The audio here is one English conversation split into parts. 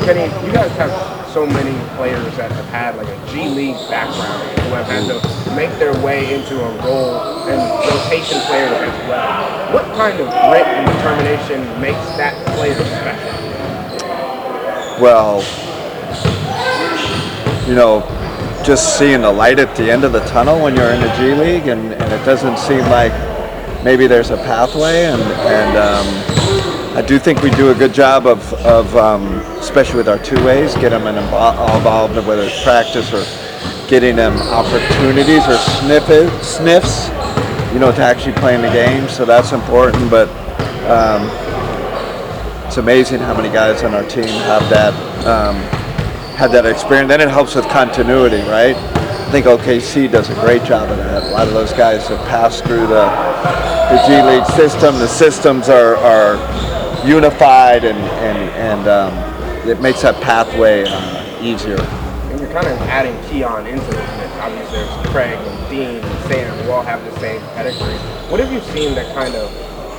Kenny, you guys have so many players that have had like a G League background who have had to make their way into a role and rotation players as well. What kind of grit and determination makes that player special? Well, just seeing the light at the end of the tunnel when you're in the G League, and it doesn't seem like maybe there's a pathway, and I do think we do a good job of especially with our two-ways, getting them involved, whether it's practice or getting them opportunities or sniffs, to actually play in the game. So that's important, but it's amazing how many guys on our team have that experience. Then it helps with continuity, right? I think OKC does a great job of that. A lot of those guys have passed through the G League system. The systems are unified, and it makes that pathway easier. And you're kind of adding Keon into this mix. Obviously, there's Craig and Dean and Sam who all have the same pedigree. What have you seen that kind of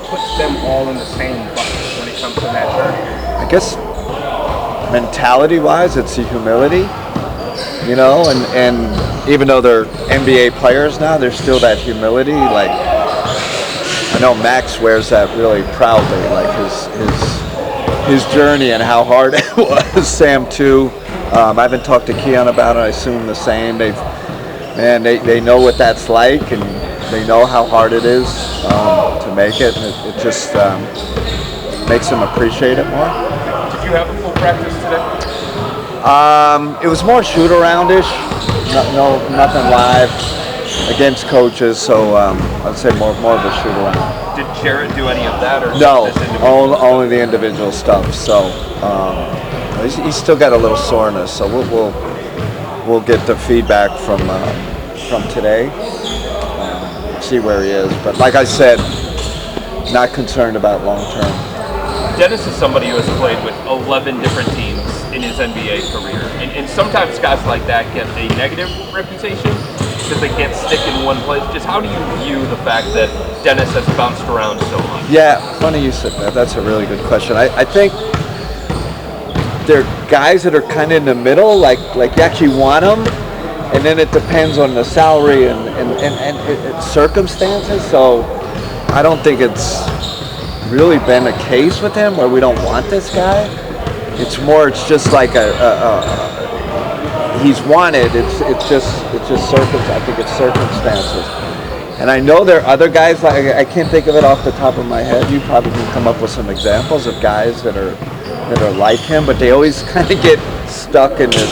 puts them all in the same bucket when it comes to that journey? I guess mentality-wise, it's the humility, and even though they're NBA players now, there's still that humility. Like, I know Max wears that really proudly, like his journey and how hard it was. Sam too. I haven't talked to Keon about it. I assume the same. They know what that's like, and they know how hard it is to make it. And it just makes them appreciate it more. Did you have a full practice today? It was more shoot-around-ish. Nothing live against coaches, so I'd say more of a shoot-around. Did Jarrett do any of that, or no? Only the individual stuff. So he's still got a little soreness. So we'll get the feedback from today. See where he is. But like I said, not concerned about long term. Dennis is somebody who has played with 11 different teams in his NBA career. And sometimes guys like that get a negative reputation because they can't stick in one place. Just how do you view the fact that Dennis has bounced around so much? Yeah, funny you said that. That's a really good question. I think there are guys that are kind of in the middle, like you actually want them, and then it depends on the salary and circumstances. So I don't think it's really been a case with him where we don't want this guy. It's just like he's wanted. It's just circumstances. I think it's circumstances. And I know there are other guys, like I can't think of it off the top of my head. You probably can come up with some examples of guys that are like him, but they always kind of get stuck in this,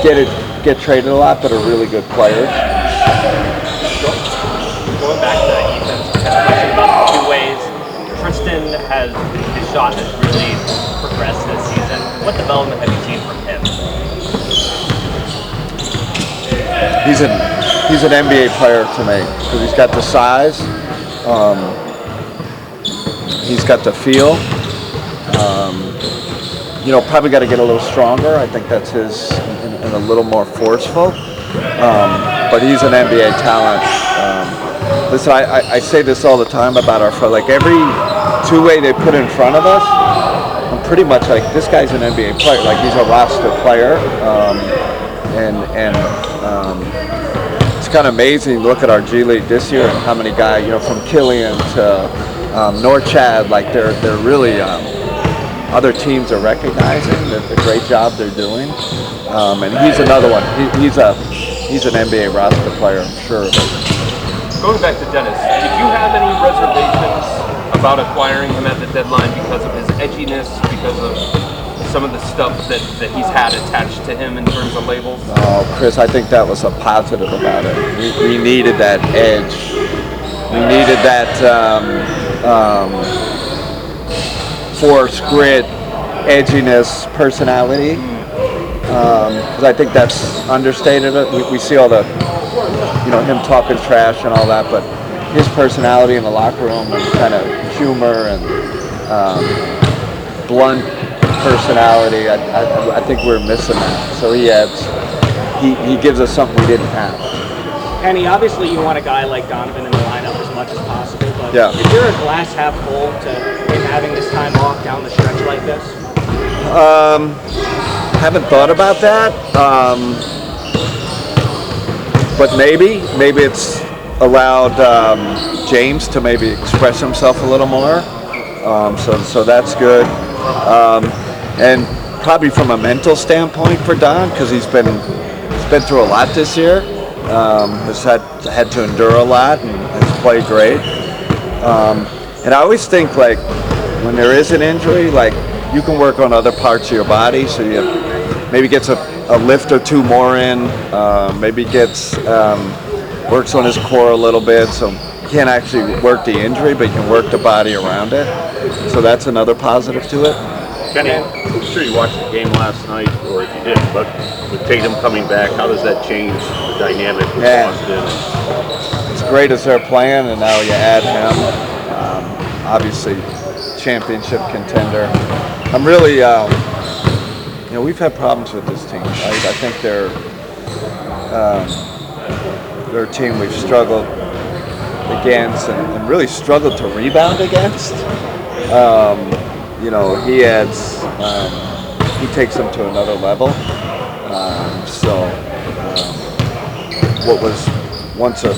get traded a lot, but are really good players. Going back to the defense, I have a question about the two ways. Tristan his shot has really progressed this season. What development have you seen from him? He's an NBA player to me because he's got the size, he's got the feel. Probably got to get a little stronger. I think that's his, and a little more forceful. But he's an NBA talent. Listen, I say this all the time about our friend. Like every two-way they put in front of us, I'm pretty much like, this guy's an NBA player. Like he's a roster player, it's kind of amazing. Look at our G League this year and how many guys, from Killian to Norchad, like they're really. Other teams are recognizing the great job they're doing, and he's another one. He's an NBA roster player, I'm sure. Going back to Dennis, did you have any reservations about acquiring him at the deadline because of his edginess, because of some of the stuff that he's had attached to him in terms of labels? Oh, Chris, I think that was a positive about it. We needed that edge. We needed that force, grit, edginess, personality. Because I think that's understated. We see all the, him talking trash and all that, but his personality in the locker room and kind of humor and blunt personality, I think we're missing that. So he gives us something we didn't have. Kenny, obviously you want a guy like Donovan in the lineup as much as possible, but yeah. Is there a glass half full to him having this time off down the stretch like this? haven't thought about that, but maybe it's allowed James to maybe express himself a little more. So that's good, and probably from a mental standpoint for Don, because he's been through a lot this year. Has had to endure a lot and has played great. And I always think, like, when there is an injury, like, you can work on other parts of your body, so you maybe gets a lift or two more in, maybe gets works on his core a little bit, so you can't actually work the injury, but you can work the body around it. So that's another positive to it. Kenny, I'm sure you watched the game last night, or if you didn't, but with Tatum coming back, how does that change the dynamic with Boston? It's great as they're playing, and now you add him. Obviously, championship contender. I'm really, we've had problems with this team. Right? I think they're a team we've struggled against and really struggled to rebound against. He takes them to another level. What was once a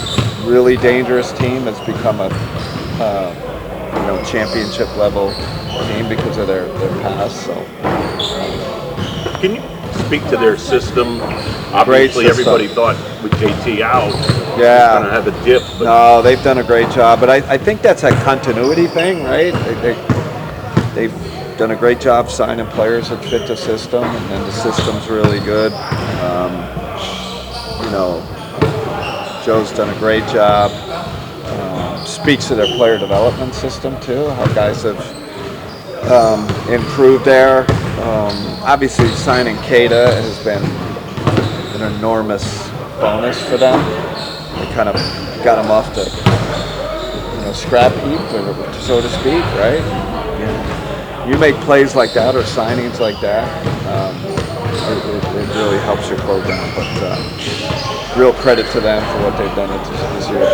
really dangerous team has become a championship level team because of their past. So, can you speak to their system? Obviously, everybody thought with JT out, yeah, going to have a dip. But no, they've done a great job. But I think that's a continuity thing, right? They've done a great job signing players that fit the system, and the system's really good. Joe's done a great job. Speaks to their player development system too, how guys have improved there. Obviously, signing Kada has been an enormous bonus for them. They kind of got him off the scrap heap, so to speak, right? You make plays like that or signings like that, it really helps your program. But real credit to them for what they've done this year.